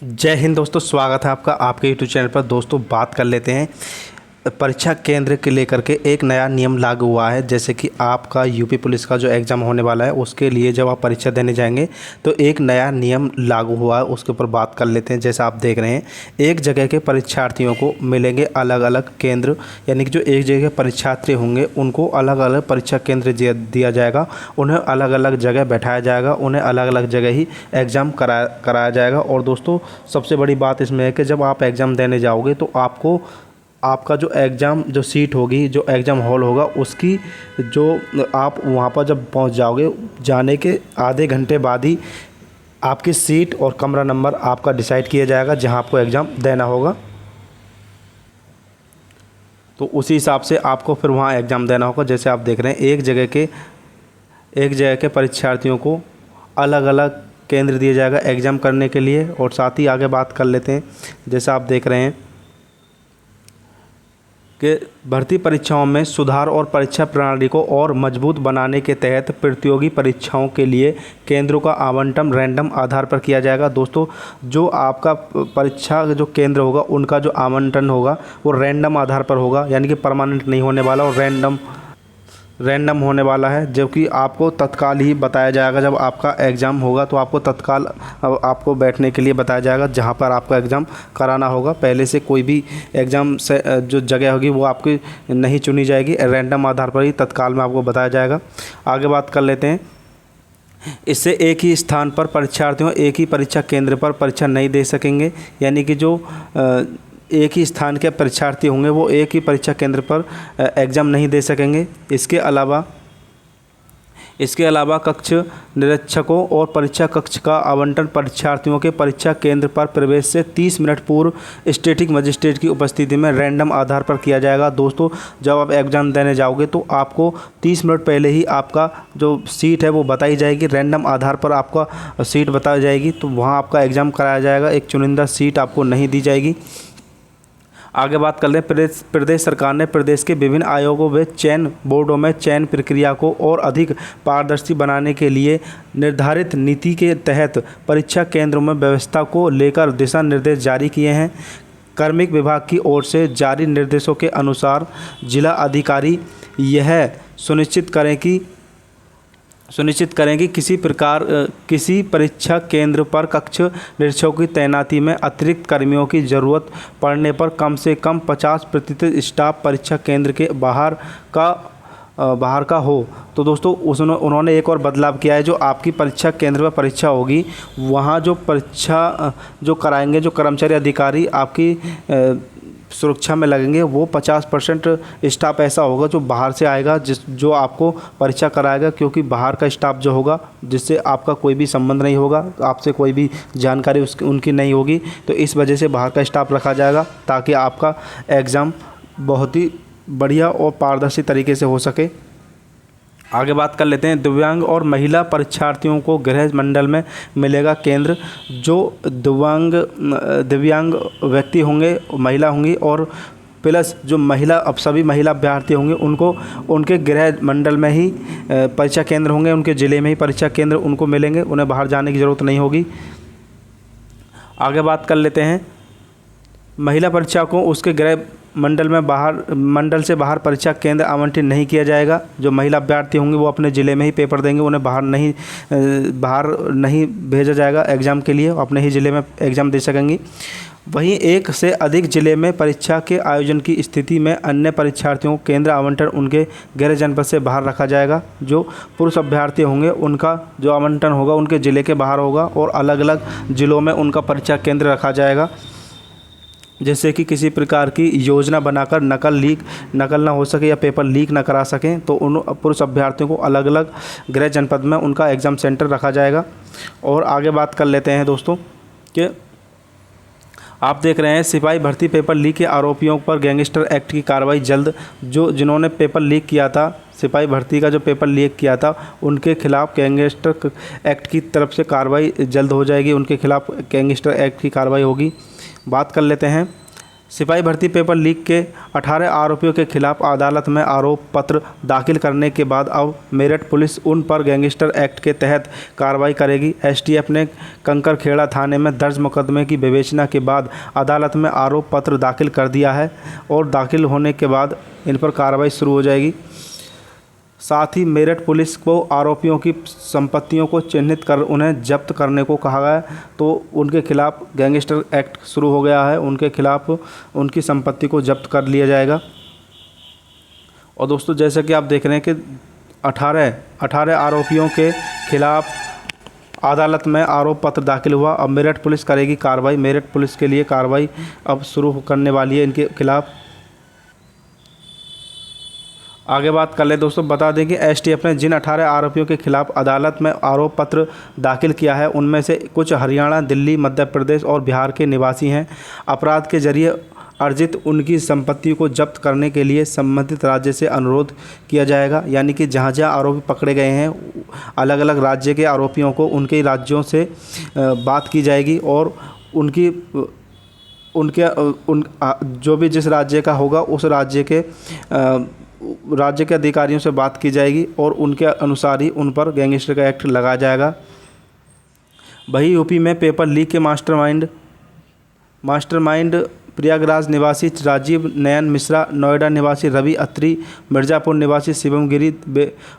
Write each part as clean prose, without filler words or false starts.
जय हिंद दोस्तों, स्वागत है आपका आपके यूट्यूब चैनल पर। दोस्तों बात कर लेते हैं परीक्षा केंद्र के लेकर के। एक नया नियम लागू हुआ है, जैसे कि आपका यूपी पुलिस का जो एग्ज़ाम होने वाला है उसके लिए जब आप परीक्षा देने जाएंगे तो एक नया नियम लागू हुआ है, उसके ऊपर बात कर लेते हैं। जैसा आप देख रहे हैं, एक जगह के परीक्षार्थियों को मिलेंगे अलग अलग केंद्र, यानी कि जो एक जगह के परीक्षार्थी होंगे उनको अलग अलग परीक्षा केंद्र दिया जाएगा, उन्हें अलग अलग जगह बैठाया जाएगा, उन्हें अलग अलग जगह ही एग्ज़ाम कराया जाएगा। और दोस्तों सबसे बड़ी बात इसमें है कि जब आप एग्ज़ाम देने जाओगे तो आपका जो एग्ज़ाम जो सीट होगी, जो एग्ज़ाम हॉल होगा, उसकी जो आप वहाँ पर जब पहुँच जाओगे, जाने के आधे घंटे बाद ही आपकी सीट और कमरा नंबर आपका डिसाइड किया जाएगा जहाँ आपको एग्ज़ाम देना होगा। तो उसी हिसाब से आपको फिर वहाँ एग्ज़ाम देना होगा। जैसे आप देख रहे हैं, एक जगह के परीक्षार्थियों को अलग अलग केंद्र दिया जाएगा एग्ज़ाम करने के लिए। और साथ ही आगे बात कर लेते हैं, जैसा आप देख रहे हैं कि भर्ती परीक्षाओं में सुधार और परीक्षा प्रणाली को और मजबूत बनाने के तहत प्रतियोगी परीक्षाओं के लिए केंद्रों का आवंटन रैंडम आधार पर किया जाएगा। दोस्तों जो आपका परीक्षा जो केंद्र होगा उनका जो आवंटन होगा वो रैंडम आधार पर होगा, यानी कि परमानेंट नहीं होने वाला और रैंडम होने वाला है, जो कि आपको तत्काल ही बताया जाएगा। जब आपका एग्ज़ाम होगा तो आपको तत्काल आपको बैठने के लिए बताया जाएगा जहां पर आपका एग्ज़ाम कराना होगा। पहले से कोई भी एग्ज़ाम से जो जगह होगी वो आपकी नहीं चुनी जाएगी, रैंडम आधार पर ही तत्काल में आपको बताया जाएगा। आगे बात कर लेते हैं, इससे एक ही स्थान पर परीक्षार्थियों एक ही परीक्षा केंद्र पर परीक्षा नहीं दे सकेंगे, यानी कि जो एक ही स्थान के परीक्षार्थी होंगे वो एक ही परीक्षा केंद्र पर एग्ज़ाम नहीं दे सकेंगे। इसके अलावा कक्ष निरीक्षकों और परीक्षा कक्ष का आवंटन परीक्षार्थियों के परीक्षा केंद्र पर प्रवेश से 30 मिनट पूर्व स्टैटिक मजिस्ट्रेट की उपस्थिति में रैंडम आधार पर किया जाएगा। दोस्तों जब आप एग्ज़ाम देने जाओगे तो आपको 30 मिनट पहले ही आपका जो सीट है वो बताई जाएगी, रैंडम आधार पर आपका सीट बताई जाएगी, तो वहाँ आपका एग्ज़ाम कराया जाएगा। एक चुनिंदा सीट आपको नहीं दी जाएगी। आगे बात कर लें, प्रदेश सरकार ने प्रदेश के विभिन्न आयोगों व चयन बोर्डों में चयन प्रक्रिया को और अधिक पारदर्शी बनाने के लिए निर्धारित नीति के तहत परीक्षा केंद्रों में व्यवस्था को लेकर दिशा निर्देश जारी किए हैं। कार्मिक विभाग की ओर से जारी निर्देशों के अनुसार जिला अधिकारी यह सुनिश्चित करें कि किसी परीक्षा केंद्र पर कक्ष निरीक्षकों की तैनाती में अतिरिक्त कर्मियों की ज़रूरत पड़ने पर कम से कम 50% स्टाफ परीक्षा केंद्र के बाहर का हो। तो दोस्तों उन्होंने एक और बदलाव किया है, जो आपकी परीक्षा केंद्र पर परीक्षा होगी वहाँ जो परीक्षा जो कराएंगे, जो कर्मचारी अधिकारी आपकी सुरक्षा में लगेंगे, वो 50% स्टाफ ऐसा होगा जो बाहर से आएगा, जो आपको परीक्षा कराएगा, क्योंकि बाहर का स्टाफ जो होगा जिससे आपका कोई भी संबंध नहीं होगा, आपसे कोई भी जानकारी उनकी नहीं होगी, तो इस वजह से बाहर का स्टाफ रखा जाएगा ताकि आपका एग्ज़ाम बहुत ही बढ़िया और पारदर्शी तरीके से हो सके। आगे बात कर लेते हैं, दिव्यांग और महिला परीक्षार्थियों को गृह मंडल में मिलेगा केंद्र। जो दिव्यांग व्यक्ति होंगे, महिला होंगी, और प्लस जो सभी महिला अभ्यर्थी होंगे उनको उनके गृह मंडल में ही परीक्षा केंद्र होंगे, उनके ज़िले में ही परीक्षा केंद्र उनको मिलेंगे, उन्हें बाहर जाने की ज़रूरत नहीं होगी। आगे बात कर लेते हैं, महिला परीक्षा को उसके गृह मंडल से बाहर परीक्षा केंद्र आवंटित नहीं किया जाएगा। जो महिला अभ्यर्थी होंगे वो अपने ज़िले में ही पेपर देंगे, उन्हें बाहर नहीं भेजा जाएगा एग्ज़ाम के लिए, अपने ही ज़िले में एग्ज़ाम दे सकेंगी। वहीं एक से अधिक ज़िले में परीक्षा के आयोजन की स्थिति में अन्य परीक्षार्थियों को केंद्र आवंटन उनके गृह जनपद से बाहर रखा जाएगा। जो पुरुष अभ्यर्थी होंगे उनका जो आवंटन होगा उनके ज़िले के बाहर होगा और अलग अलग ज़िलों में उनका परीक्षा केंद्र रखा जाएगा, जैसे कि किसी प्रकार की योजना बनाकर नकल ना हो सके या पेपर लीक ना करा सकें, तो उन पुरुष अभ्यर्थियों को अलग अलग गृह जनपद में उनका एग्ज़ाम सेंटर रखा जाएगा। और आगे बात कर लेते हैं दोस्तों कि आप देख रहे हैं, सिपाही भर्ती पेपर लीक के आरोपियों पर गैंगस्टर एक्ट की कार्रवाई जल्द। जिन्होंने पेपर लीक किया था, सिपाही भर्ती का जो पेपर लीक किया था, उनके खिलाफ गैंगस्टर एक्ट की तरफ से कार्रवाई जल्द हो जाएगी, उनके खिलाफ गैंगस्टर एक्ट की कार्रवाई होगी। बात कर लेते हैं, सिपाही भर्ती पेपर लीक के 18 आरोपियों के खिलाफ अदालत में आरोप पत्र दाखिल करने के बाद अब मेरठ पुलिस उन पर गैंगस्टर एक्ट के तहत कार्रवाई करेगी। एसटीएफ ने कंकरखेड़ा थाने में दर्ज मुकदमे की विवेचना के बाद अदालत में आरोप पत्र दाखिल कर दिया है और दाखिल होने के बाद इन पर कार्रवाई शुरू हो जाएगी। साथ ही मेरठ पुलिस को आरोपियों की संपत्तियों को चिन्हित कर उन्हें जब्त करने को कहा गया है। तो उनके खिलाफ गैंगस्टर एक्ट शुरू हो गया है, उनके खिलाफ उनकी संपत्ति को जब्त कर लिया जाएगा। और दोस्तों जैसा कि आप देख रहे हैं कि 18 आरोपियों के खिलाफ अदालत में आरोप पत्र दाखिल हुआ। अब मेरठ पुलिस करेगी कार्रवाई। मेरठ पुलिस के लिए कार्रवाई अब शुरू करने वाली है इनके खिलाफ। आगे बात कर ले दोस्तों, बता दें कि एसटीएफ ने जिन 18 आरोपियों के खिलाफ अदालत में आरोप पत्र दाखिल किया है उनमें से कुछ हरियाणा, दिल्ली, मध्य प्रदेश और बिहार के निवासी हैं। अपराध के जरिए अर्जित उनकी संपत्ति को जब्त करने के लिए संबंधित राज्य से अनुरोध किया जाएगा। यानी कि जहां जहां आरोपी पकड़े गए हैं अलग अलग राज्य के आरोपियों को उनके राज्यों से बात की जाएगी और जो भी जिस राज्य का होगा उस राज्य के अधिकारियों से बात की जाएगी और उनके अनुसार ही उन पर गैंगस्टर का एक्ट लगाया जाएगा। वही यूपी में पेपर लीक के मास्टरमाइंड प्रयागराज निवासी राजीव नयन मिश्रा, नोएडा निवासी रवि अत्री, मिर्ज़ापुर निवासी शिवम गिरी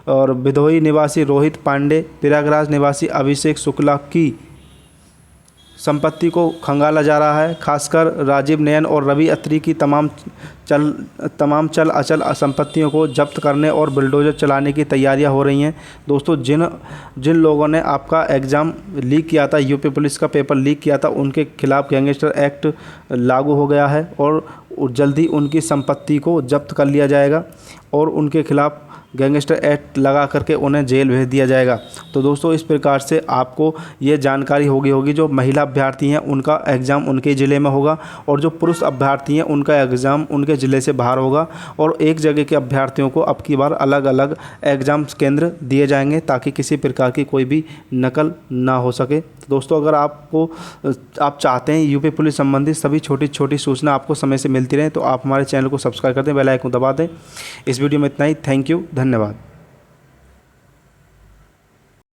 और बिधोई निवासी रोहित पांडे, प्रयागराज निवासी अभिषेक शुक्ला की संपत्ति को खंगाला जा रहा है। खासकर राजीव नयन और रवि अत्री की तमाम चल अचल संपत्तियों को जब्त करने और बुलडोजर चलाने की तैयारियां हो रही हैं। दोस्तों जिन लोगों ने आपका एग्ज़ाम लीक किया था, यूपी पुलिस का पेपर लीक किया था, उनके खिलाफ गैंगस्टर एक्ट लागू हो गया है और जल्दी उनकी संपत्ति को जब्त कर लिया जाएगा और उनके खिलाफ गैंगस्टर एक्ट लगा करके उन्हें जेल भेज दिया जाएगा। तो दोस्तों इस प्रकार से आपको ये जानकारी होगी जो महिला अभ्यर्थी हैं उनका एग्ज़ाम उनके ज़िले में होगा और जो पुरुष अभ्यर्थी हैं उनका एग्ज़ाम उनके ज़िले से बाहर होगा और एक जगह के अभ्यर्थियों को अब की बार अलग अलग एग्ज़ाम केंद्र दिए जाएंगे ताकि किसी प्रकार की कोई भी नकल ना हो सके। दोस्तों अगर आप चाहते हैं यूपी पुलिस संबंधित सभी छोटी छोटी सूचना आपको समय से मिलती रहे तो आप हमारे चैनल को सब्सक्राइब कर दें, बेल आइकन दबा दें। इस वीडियो में इतना ही। थैंक यू, धन्यवाद।